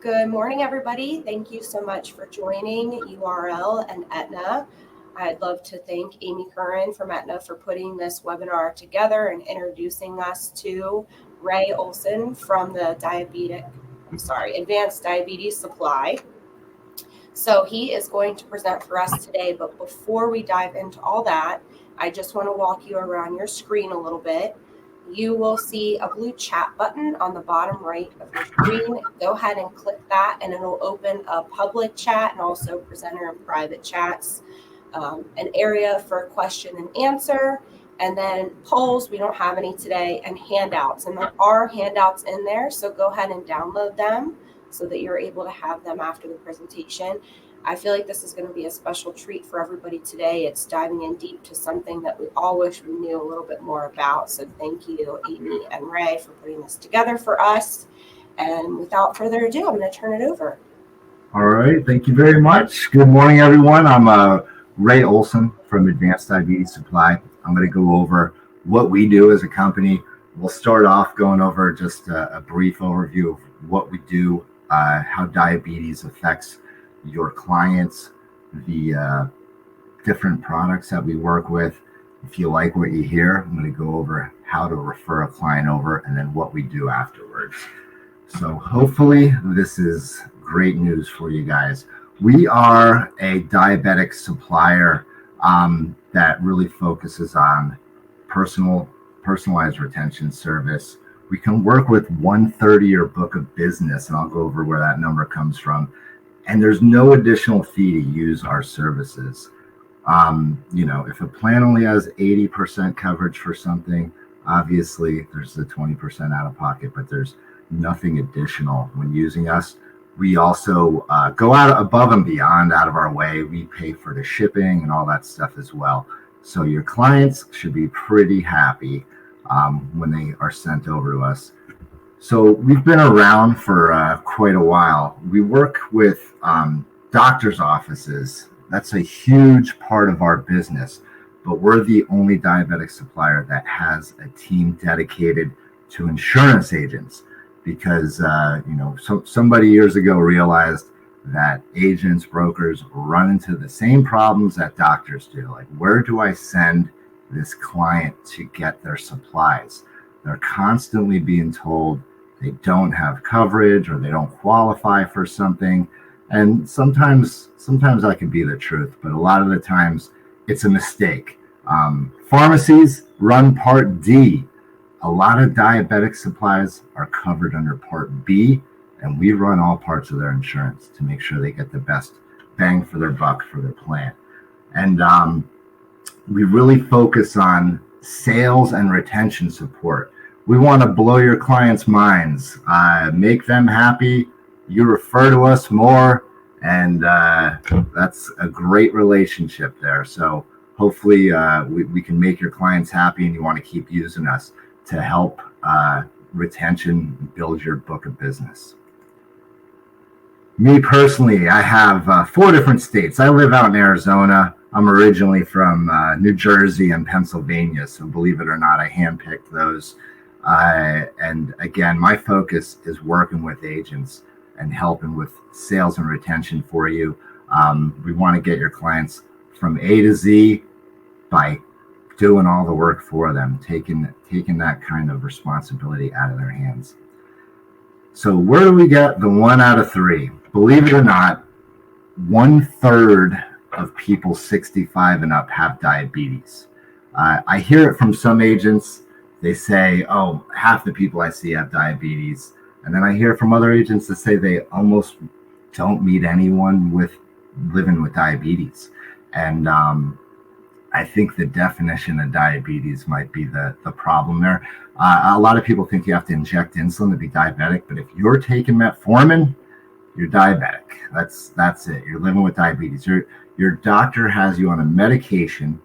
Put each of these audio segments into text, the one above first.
Good morning, everybody. Thank you so much for joining URL and Aetna. I'd love to thank Amy Curran from Aetna for putting this webinar together and introducing us to Ray Olson from the Advanced Diabetes Supply. So he is going to present for us today, but before we dive into all that, I just want to walk you around your screen a little bit. You will see a blue chat button on the bottom right of your screen. Go ahead and click that and it'll open a public chat and also presenter and private chats, an area for question and answer, and then polls. We don't have any today, and handouts. And there are handouts in there, so go ahead and download them so that you're able to have them after the presentation. I feel like this is going to be a special treat for everybody today. It's diving in deep to something that we all wish we knew a little bit more about. So thank you, Amy and Ray, for putting this together for us. And without further ado, I'm going to turn it over. All right. Thank you very much. Good morning, everyone. I'm Ray Olson from Advanced Diabetes Supply. I'm going to go over what we do as a company. We'll start off going over just a brief overview of what we do, how diabetes affects your clients, the different products that we work with. If you like what you hear, I'm going to go over how to refer a client over and then what we do afterwards. So hopefully this is great news for you guys. We are a diabetic supplier that really focuses on personalized retention service. We can work with 1/3 of your book of business, and I'll go over where that number comes from. And there's no additional fee to use our services. If a plan only has 80% coverage for something, obviously there's the 20% out of pocket, but there's nothing additional when using us. We also go out above and beyond out of our way. We pay for the shipping and all that stuff as well. So your clients should be pretty happy when they are sent over to us. So we've been around for quite a while. We work with doctors' offices. That's a huge part of our business, but we're the only diabetic supplier that has a team dedicated to insurance agents because, somebody years ago realized that agents, brokers run into the same problems that doctors do. Like, where do I send this client to get their supplies? They're constantly being told they don't have coverage or they don't qualify for something. And sometimes that can be the truth, but a lot of the times it's a mistake. Pharmacies run Part D. A lot of diabetic supplies are covered under Part B, and we run all parts of their insurance to make sure they get the best bang for their buck for their plan. And we really focus on sales and retention support. We want to blow your clients' minds, make them happy. You refer to us more, and that's a great relationship there. So hopefully we can make your clients happy, and you want to keep using us to help retention build your book of business. Me personally, I have 4 different states. I live out in Arizona. I'm originally from New Jersey and Pennsylvania, so believe it or not, I handpicked those. And again, my focus is working with agents and helping with sales and retention for you. We want to get your clients from A to Z by doing all the work for them, taking that kind of responsibility out of their hands. So where do we get the 1 out of 3? Believe it or not, 1/3 of people 65 and up have diabetes. I hear it from some agents. They say, oh, half the people I see have diabetes. And then I hear from other agents that say they almost don't meet anyone living with diabetes. And I think the definition of diabetes might be the problem there. A lot of people think you have to inject insulin to be diabetic, but if you're taking metformin, you're diabetic. That's it. You're living with diabetes. Your doctor has you on a medication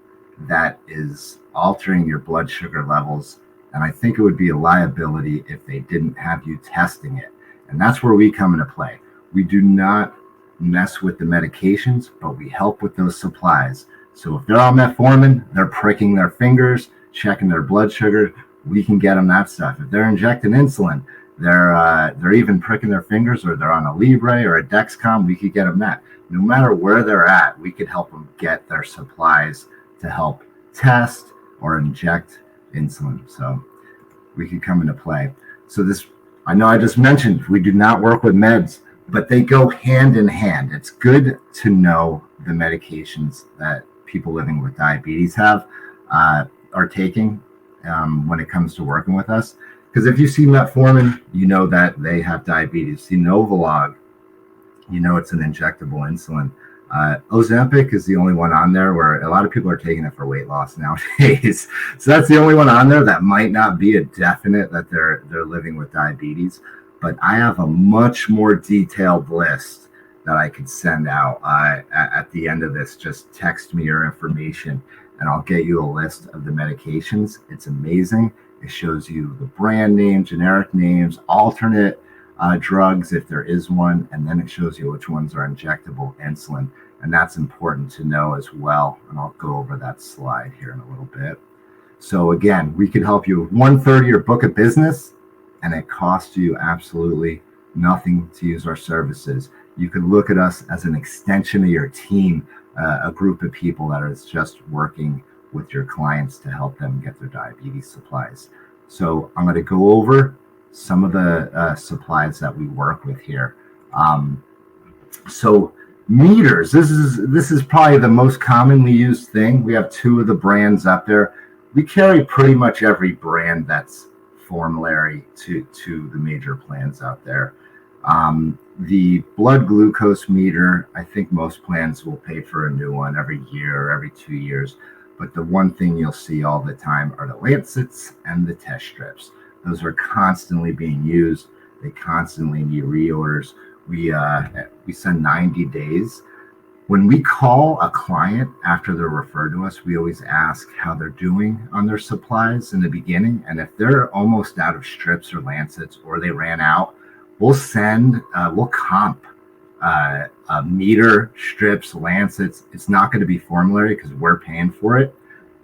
that is altering your blood sugar levels. And I think it would be a liability if they didn't have you testing it. And that's where we come into play. We do not mess with the medications, but we help with those supplies. So if they're on metformin, they're pricking their fingers, checking their blood sugar, we can get them that stuff. If they're injecting insulin, they're even pricking their fingers, or they're on a Libre or a Dexcom, we could get them that. No matter where they're at, we could help them get their supplies to help test or inject insulin. So we could come into play. So this, I know I just mentioned we do not work with meds, but they go hand in hand. It's good to know the medications that people living with diabetes have are taking when it comes to working with us. Because if you see metformin, you know that they have diabetes. See Novolog, you know it's an injectable insulin. Ozempic is the only one on there where a lot of people are taking it for weight loss nowadays. So that's the only one on there that might not be a definite that they're living with diabetes. But I have a much more detailed list that I could send out at the end of this. Just text me your information and I'll get you a list of the medications. It's amazing. It shows you the brand name, generic names, alternate drugs if there is one, and then it shows you which ones are injectable insulin. And that's important to know as well. And I'll go over that slide here in a little bit. So again, we can help you with 1/3 of your book of business, and it costs you absolutely nothing to use our services. You can look at us as an extension of your team, a group of people that is just working with your clients to help them get their diabetes supplies. So I'm going to go over some of the supplies that we work with here. So meters, this is probably the most commonly used thing. We have 2 of the brands up there. We carry pretty much every brand that's formulary to the major plans out there. The blood glucose meter, I think most plans will pay for a new one every year or every 2 years. But the one thing you'll see all the time are the lancets and the test strips. Those are constantly being used. They constantly need reorders. We send 90 days. When we call a client after they're referred to us, we always ask how they're doing on their supplies in the beginning. And if they're almost out of strips or lancets or they ran out, we'll comp meter, strips, lancets. It's not going to be formulary because we're paying for it.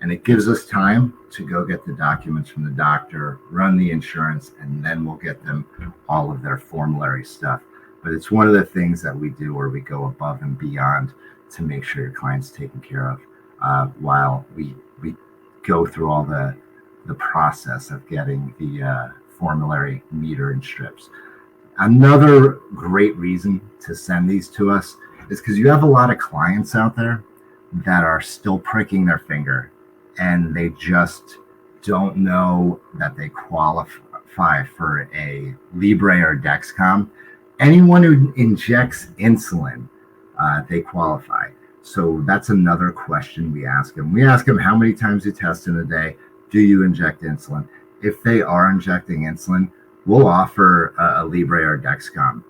And it gives us time to go get the documents from the doctor, run the insurance, and then we'll get them all of their formulary stuff. But it's one of the things that we do where we go above and beyond to make sure your client's taken care of while we go through all the process of getting the formulary meter and strips. Another great reason to send these to us is because you have a lot of clients out there that are still pricking their finger and they just don't know that they qualify for a Libre or Dexcom. Anyone who injects insulin, they qualify. So that's another question we ask them. We ask them how many times you test in a day. Do you inject insulin? If they are injecting insulin, we'll offer a Libre or Dexcom,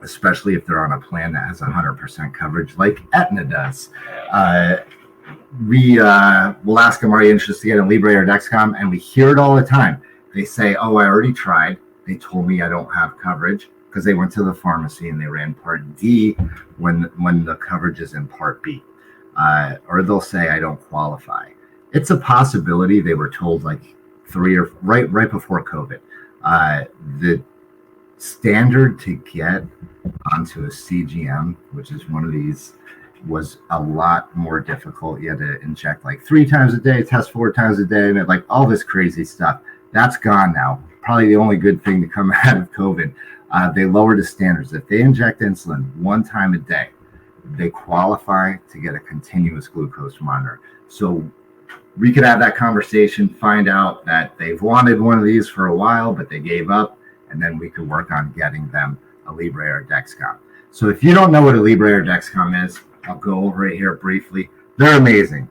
especially if they're on a plan that has 100% coverage like Aetna does. We'll ask them, are you interested in Libre or Dexcom? And we hear it all the time. They say, oh, I already tried. They told me I don't have coverage because they went to the pharmacy and they ran Part D when the coverage is in Part B. Or they'll say, I don't qualify. It's a possibility. They were told like right before COVID. The standard to get onto a CGM, which is one of these, was a lot more difficult. You had to inject like 3 times a day, test 4 times a day, and like all this crazy stuff. That's gone now. Probably the only good thing to come out of COVID. They lowered the standards. If they inject insulin 1 time a day, they qualify to get a continuous glucose monitor. So we could have that conversation, find out that they've wanted one of these for a while, but they gave up, and then we could work on getting them a Libre or Dexcom. So if you don't know what a Libre or Dexcom is, I'll go over it here briefly. They're amazing.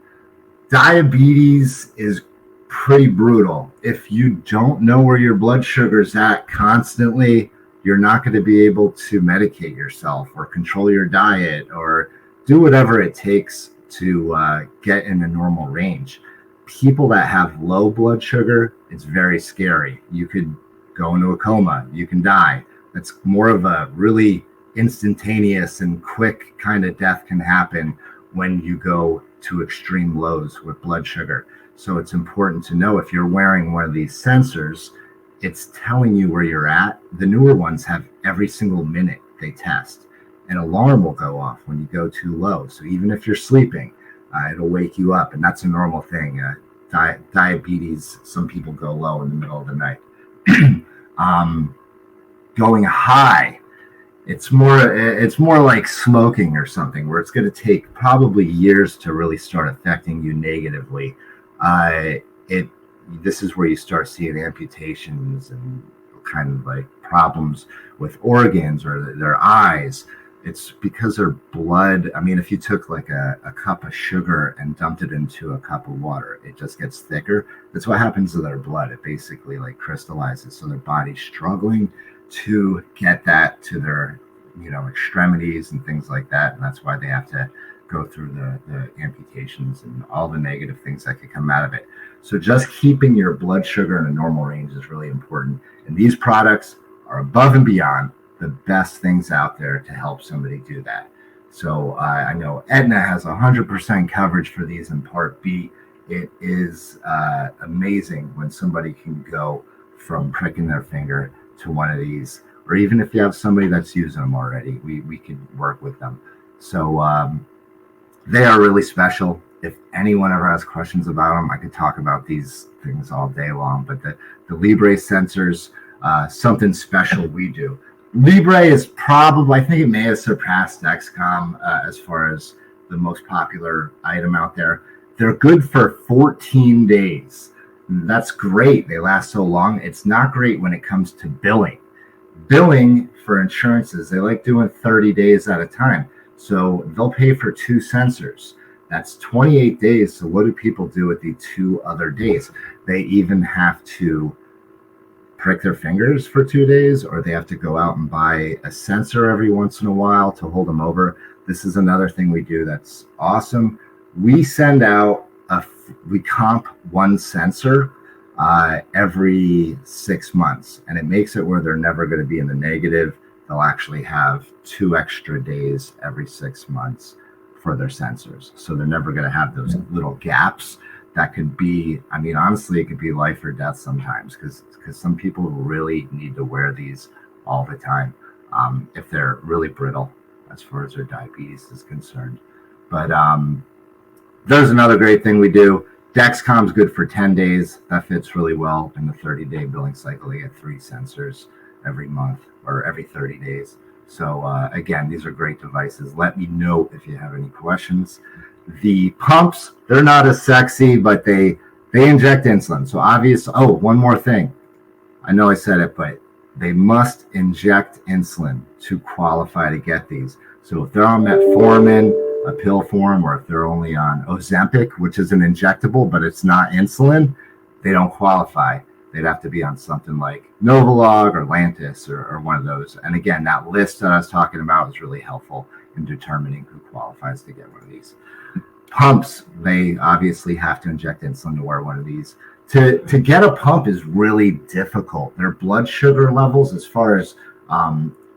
Diabetes is pretty brutal. If you don't know where your blood sugar's at constantly, you're not going to be able to medicate yourself or control your diet or do whatever it takes to get in a normal range. People that have low blood sugar, it's very scary. You could go into a coma. You can die. That's more of a really instantaneous and quick kind of death can happen when you go to extreme lows with blood sugar. So it's important to know if you're wearing one of these sensors, it's telling you where you're at. The newer ones have every single minute they test. An alarm will go off when you go too low. So even if you're sleeping, it'll wake you up. And that's a normal thing. Diabetes, some people go low in the middle of the night. Going high, it's more like smoking or something, where it's going to take probably years to really start affecting you negatively. This is where you start seeing amputations and kind of like problems with organs or their eyes. It's because their blood, I mean, if you took like a cup of sugar and dumped it into a cup of water, it just gets thicker. That's what happens to their blood. It basically like crystallizes. So their body's struggling to get that to their, extremities and things like that. And that's why they have to go through the amputations and all the negative things that could come out of it. So just keeping your blood sugar in a normal range is really important. And these products are above and beyond the best things out there to help somebody do that. So I know Aetna has 100% coverage for these in Part B. It is amazing when somebody can go from pricking their finger to one of these, or even if you have somebody that's using them already, we could work with them. So they are really special. If anyone ever has questions about them, I could talk about these things all day long, but the Libre sensors, something special we do. Libre is probably, I think it may have surpassed Dexcom as far as the most popular item out there. They're good for 14 days. That's great. They last so long. It's not great when it comes to billing. Billing for insurances, they like doing 30 days at a time. So they'll pay for 2 sensors. That's 28 days. So what do people do with the 2 other days? They even have to prick their fingers for 2 days, or they have to go out and buy a sensor every once in a while to hold them over. This is another thing we do that's awesome. We send out we comp 1 sensor every 6 months, and it makes it where they're never going to be in the negative. They'll actually have 2 extra days every 6 months for their sensors. So they're never going to have those little gaps that could be, I mean, honestly, it could be life or death sometimes, because some people really need to wear these all the time if they're really brittle as far as their diabetes is concerned. But there's another great thing we do. Dexcom's good for 10 days. That fits really well in the 30-day billing cycle. They get 3 sensors every month or every 30 days. So again, these are great devices. Let me know if you have any questions. The pumps, they're not as sexy, but they inject insulin. So one more thing. I know I said it, but they must inject insulin to qualify to get these. So if they're on metformin, a pill form, or if they're only on Ozempic, which is an injectable, but it's not insulin, they don't qualify. They'd have to be on something like Novolog or Lantus or one of those. And again, that list that I was talking about is really helpful in determining who qualifies to get one of these. Pumps, they obviously have to inject insulin to wear one of these. To get a pump is really difficult. Their blood sugar levels, as far as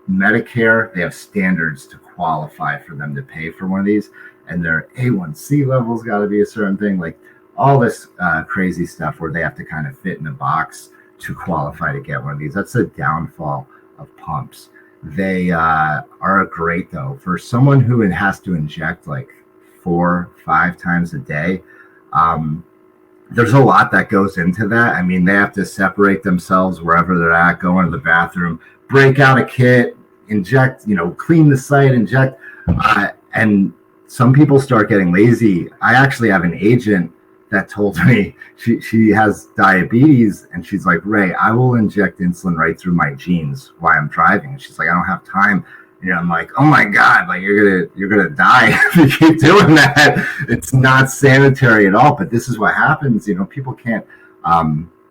Medicare, they have standards to qualify for them to pay for one of these, and their A1C levels got to be a certain thing, like all this crazy stuff where they have to kind of fit in a box to qualify to get one of these. That's the downfall of pumps. They are great though for someone who has to inject like 4-5 times a day. There's a lot that goes into that. I mean, they have to separate themselves wherever they're at, go into the bathroom, break out a kit, inject, clean the site, inject. And some people start getting lazy. I actually have an agent that told me she has diabetes, and she's like, Ray, I will inject insulin right through my jeans while I'm driving. And she's like, I don't have time. I'm like, oh my God, like you're gonna die if you keep doing that. It's not sanitary at all. But this is what happens. People can't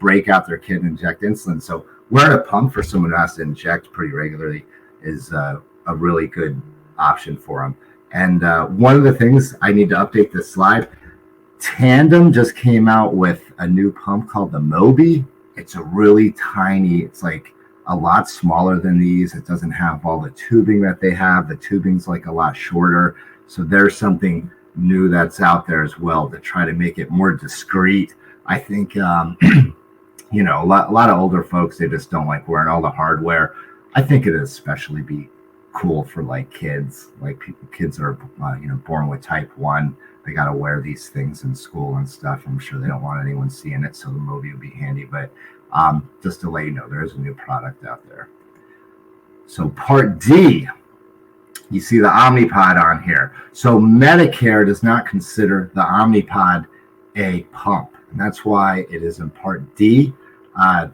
break out their kit and inject insulin. So wearing a pump for someone who has to inject pretty regularly is a really good option for them. And one of the things, I need to update this slide. Tandem just came out with a new pump called the Mobi. It's a really tiny, it's like a lot smaller than these. It doesn't have all the tubing that they have. The tubing's like a lot shorter. So there's something new that's out there as well to try to make it more discreet. I think a lot of older folks, they just don't like wearing all the hardware. I think it'd especially be cool for like kids, kids that are born with type 1. They got to wear these things in school and stuff. I'm sure they don't want anyone seeing it, so the movie would be handy. But just to let you know, there is a new product out there. So Part D, you see the Omnipod on here. So Medicare does not consider the Omnipod a pump, and that's why it is in Part D.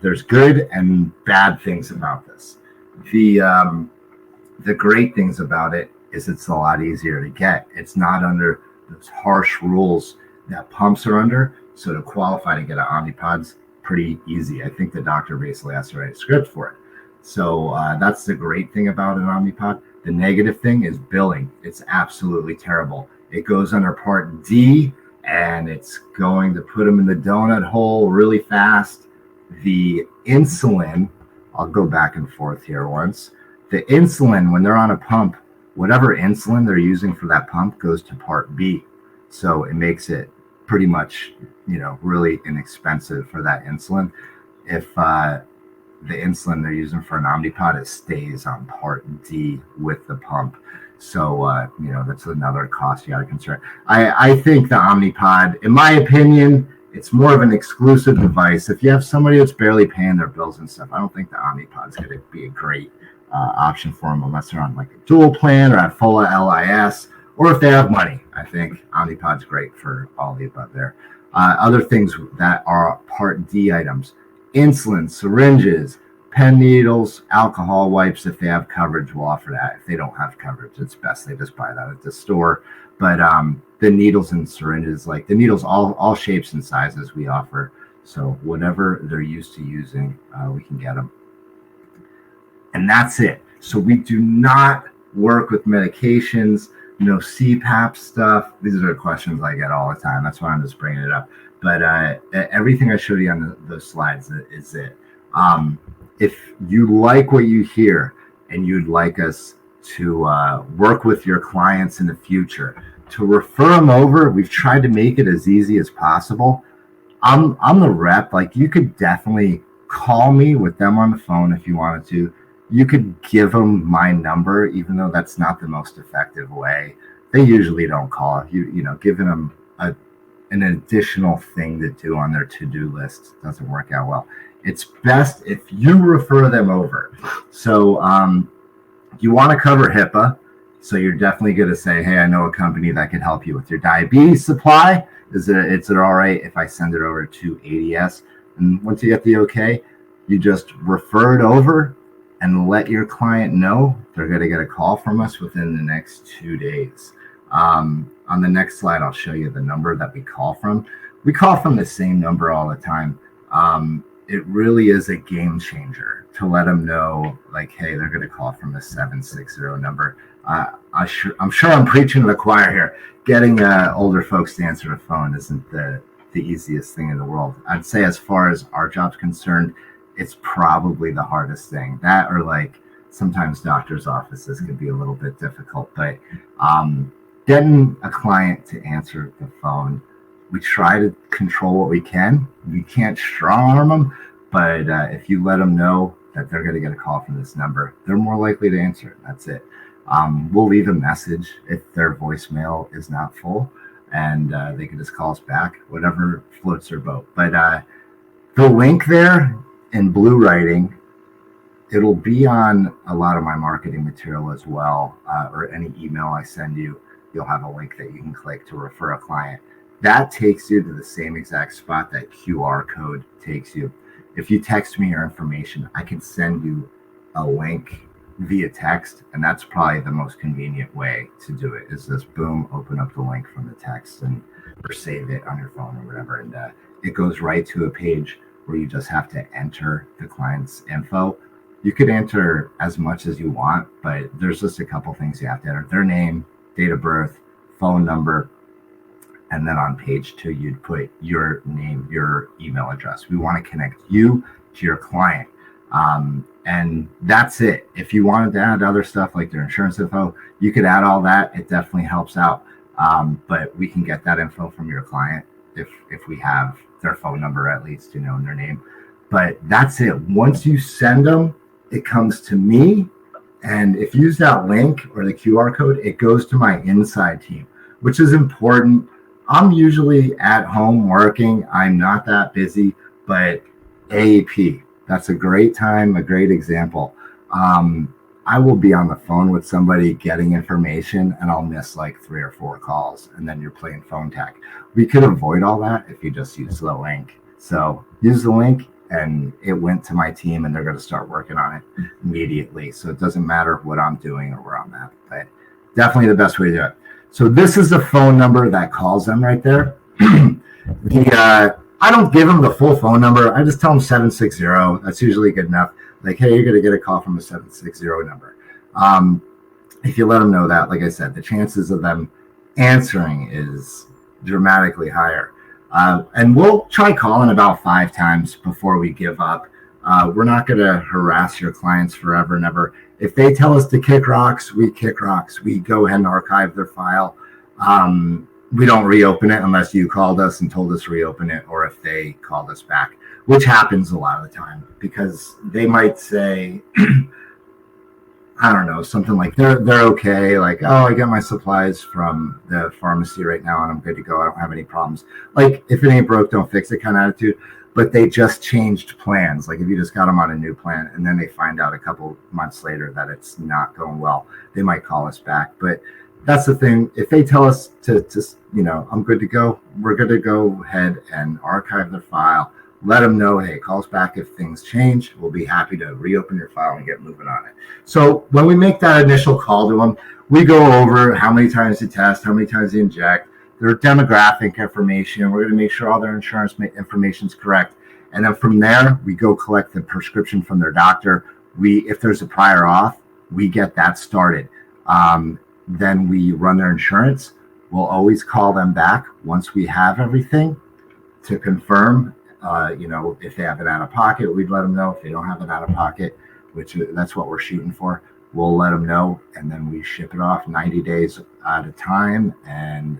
There's good and bad things about this. The great things about it is it's a lot easier to get. It's not under those harsh rules that pumps are under. So to qualify to get an Omnipod's pretty easy. I think the doctor basically has to write a script for it. So that's the great thing about an Omnipod. The negative thing is billing. It's absolutely terrible. It goes under Part D, and it's going to put them in the donut hole really fast. The insulin, I'll go back and forth here once. The insulin, when they're on a pump, whatever insulin they're using for that pump goes to Part B. So it makes it pretty much, really inexpensive for that insulin. If the insulin they're using for an Omnipod, it stays on Part D with the pump. So, that's another cost you got to consider. I think the Omnipod, in my opinion, it's more of an exclusive device. If you have somebody that's barely paying their bills and stuff, I don't think the Omnipod's going to be a great option for them unless they're on like a dual plan or at full LIS, or if they have money. I think Omnipod's great for all the above there. Other things that are Part D items: insulin, syringes, pen needles, alcohol wipes. If they have coverage, we'll offer that. If they don't have coverage, it's best they just buy that at the store. But the needles and syringes, like the needles, all shapes and sizes we offer. So whatever they're used to using, we can get them. And that's it. So we do not work with medications, no CPAP stuff. These are the questions I get all the time. That's why I'm just bringing it up. But everything I showed you on those slides is it. If you like what you hear and you'd like us to work with your clients in the future, to refer them over, we've tried to make it as easy as possible. I'm the rep. Like, you could definitely call me with them on the phone if you wanted to. You could give them my number, even though that's not the most effective way. They usually don't call. Giving them an additional thing to do on their to-do list doesn't work out well. It's best if you refer them over. So you want to cover HIPAA. So you're definitely going to say, hey, I know a company that can help you with your diabetes supply. Is it all right if I send it over to ADS? And once you get the okay, you just refer it over and let your client know they're going to get a call from us within the next 2 days. On the next slide, I'll show you the number that we call from. We call from the same number all the time. It really is a game changer to let them know, like, hey, they're going to call from a 760 number. I'm sure I'm preaching to the choir here. Getting older folks to answer the phone isn't the easiest thing in the world. I'd say, as far as our job's concerned, it's probably the hardest thing. That, or like sometimes doctors' offices can be a little bit difficult, but getting a client to answer the phone, we try to control what we can. We can't strong arm them, but if you let them know that they're going to get a call from this number, they're more likely to answer it. That's it. We'll leave a message if their voicemail is not full, and they can just call us back, whatever floats their boat. But the link there in blue writing, it'll be on a lot of my marketing material as well, or any email I send you. You'll have a link that you can click to refer a client. That takes you to the same exact spot that QR code takes you. If you text me your information, I can send you a link via text, and that's probably the most convenient way to do it, is just boom, open up the link from the text or save it on your phone or whatever, and it goes right to a page where you just have to enter the client's info. You could enter as much as you want, but there's just a couple things you have to enter: their name, date of birth, phone number, and then on page 2, you'd put your name, your email address. We want to connect you to your client. And that's it. If you wanted to add other stuff like their insurance info, you could add all that. It definitely helps out. But we can get that info from your client if we have their phone number, at least, and their name. But that's it. Once you send them, it comes to me. And if you use that link or the QR code, it goes to my inside team, which is important. I'm usually at home working. I'm not that busy, but AAP, that's a great time, a great example. I will be on the phone with somebody getting information and I'll miss like 3 or 4 calls and then you're playing phone tag. We could avoid all that if you just use the link. So use the link and it went to my team and they're going to start working on it immediately. So it doesn't matter what I'm doing or where I'm at, but definitely the best way to do it. So this is the phone number that calls them right there. I don't give them the full phone number. I just tell them 760. That's usually good enough. Like, hey, you're going to get a call from a 760 number. If you let them know that, like I said, the chances of them answering is dramatically higher. And we'll try calling about 5 times before we give up. We're not going to harass your clients forever and ever. If they tell us to kick rocks, we kick rocks. We go ahead and archive their file. We don't reopen it unless you called us and told us to reopen it, or if they called us back, which happens a lot of the time because they might say, I don't know, something like they're okay. Like, oh, I got my supplies from the pharmacy right now and I'm good to go. I don't have any problems. Like, if it ain't broke, don't fix it kind of attitude. But they just changed plans. Like if you just got them on a new plan and then they find out a couple months later that it's not going well, they might call us back. But that's the thing. If they tell us to I'm good to go, we're good to go ahead and archive the file. Let them know, hey, call us back if things change. We'll be happy to reopen your file and get moving on it. So when we make that initial call to them, we go over how many times they test, how many times they inject, their demographic information. We're going to make sure all their insurance information is correct. And then from there, we go collect the prescription from their doctor. If there's a prior auth, we get that started. Then we run their insurance. We'll always call them back once we have everything to confirm. If they have it out of pocket, we'd let them know. If they don't have it out of pocket, which that's what we're shooting for, we'll let them know. And then we ship it off 90 days at a time. And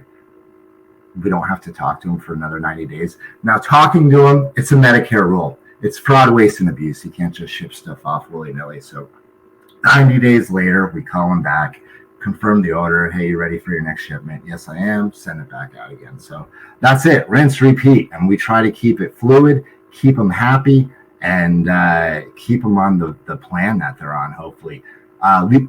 we don't have to talk to them for another 90 days. Now, talking to them, it's a Medicare rule. It's fraud, waste, and abuse. You can't just ship stuff off willy-nilly. So 90 days later, we call them back, confirm the order. Hey, you ready for your next shipment? Yes, I am. Send it back out again. So that's it. Rinse, repeat. And we try to keep it fluid, keep them happy, and keep them on the plan that they're on, hopefully.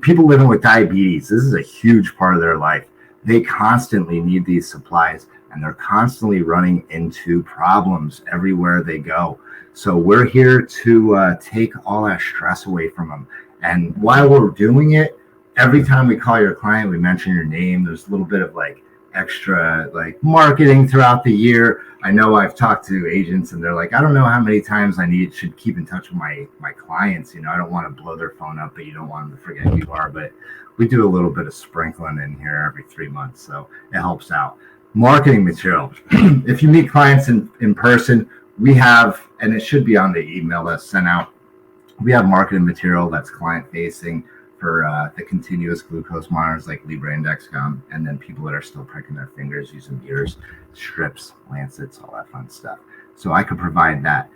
People living with diabetes, this is a huge part of their life. They constantly need these supplies, and they're constantly running into problems everywhere they go. So we're here to take all that stress away from them. And while we're doing it, every time we call your client, we mention your name. There's a little bit of like extra like marketing throughout the year. I know I've talked to agents and they're like, I don't know how many times I should keep in touch with my clients. I don't want to blow their phone up, but you don't want them to forget who you are. But we do a little bit of sprinkling in here every 3 months. So it helps out. Marketing material. If you meet clients in person, we have, and it should be on the email that's sent out, we have marketing material that's client facing for the continuous glucose monitors like Libre and Dexcom, and then people that are still pricking their fingers using meters, strips, lancets, all that fun stuff. So I could provide that.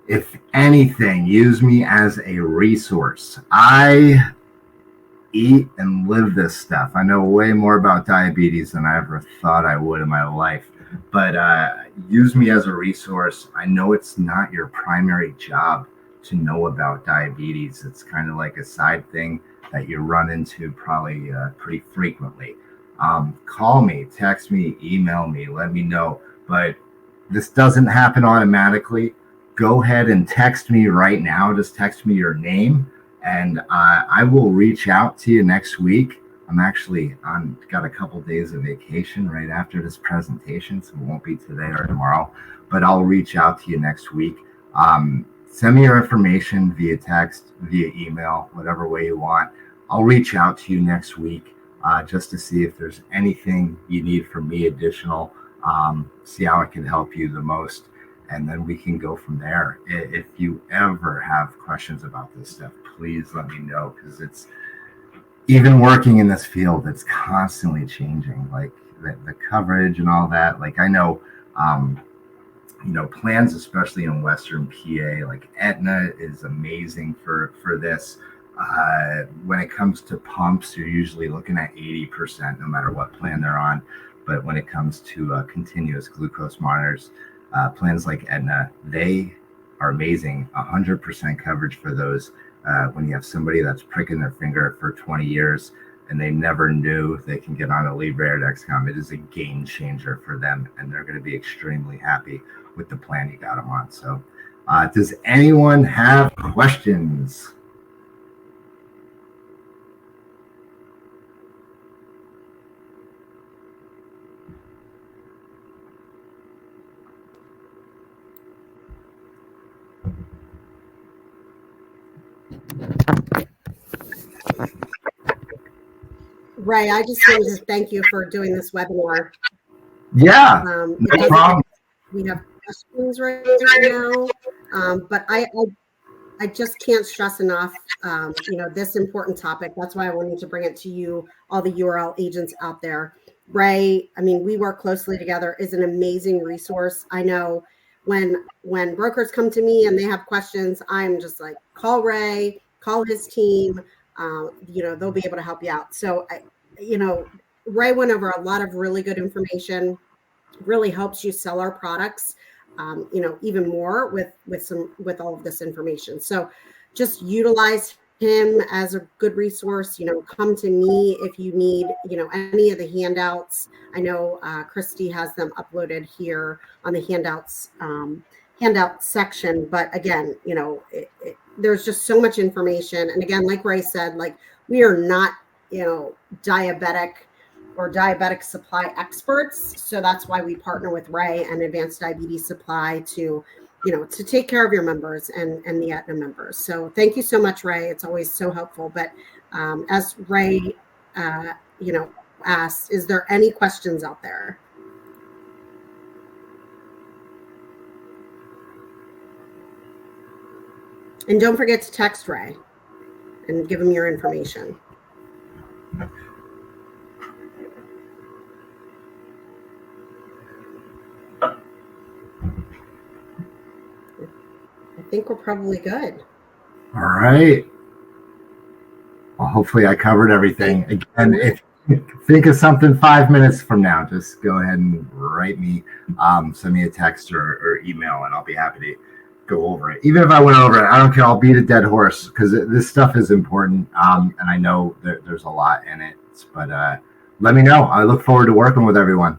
If anything, use me as a resource. I eat and live this stuff. I know way more about diabetes than I ever thought I would in my life, but use me as a resource. I know it's not your primary job to know about diabetes. It's kind of like a side thing that you run into probably pretty frequently. Call me, text me, email me, let me know. But this doesn't happen automatically. Go ahead and text me right now. Just text me your name, and I will reach out to you next week. I'm actually got a couple days of vacation right after this presentation, so it won't be today or tomorrow, but I'll reach out to you next week. Send me your information via text, via email, whatever way you want. I'll reach out to you next week just to see if there's anything you need from me additional, see how I can help you the most, and then we can go from there. If you ever have questions about this stuff, please let me know, because it's, even working in this field, it's constantly changing, like the coverage and all that. Like I know plans, especially in Western PA, like Aetna is amazing for this. When it comes to pumps, you're usually looking at 80%, no matter what plan they're on. But when it comes to continuous glucose monitors, plans like Aetna, they are amazing. 100% coverage for those. When you have somebody that's pricking their finger for 20 years and they never knew they can get on a Libre or Dexcom, it is a game changer for them, and they're going to be extremely happy with the plan you got them on. So, does anyone have questions? Ray, I just wanted to thank you for doing this webinar. Yeah, no problem. We have questions right now, but I just can't stress enough, this important topic. That's why I wanted to bring it to you, all the URL agents out there. Ray, we work closely together, is an amazing resource. I know when brokers come to me and they have questions, I'm just like, call Ray, call his team. They'll be able to help you out. So, Ray went over a lot of really good information, really helps you sell our products, even more with all of this information. So just utilize him as a good resource. Come to me if you need, any of the handouts. I know Christy has them uploaded here on the handout section. But again, there's just so much information. And again, like Ray said, like, we are not, diabetic or diabetic supply experts. So that's why we partner with Ray and Advanced Diabetes Supply to take care of your members and the Aetna members. So thank you so much, Ray. It's always so helpful. But as Ray, asked, is there any questions out there? And don't forget to text Ray and give him your information. I think we're probably good. All right. Well, hopefully I covered everything. Again, if you think of something 5 minutes from now, just go ahead and write me, send me a text or email, and I'll be happy to go over it. Even if I went over it, I don't care. I'll beat a dead horse because this stuff is important. And I know that there's a lot in it, but let me know. I look forward to working with everyone.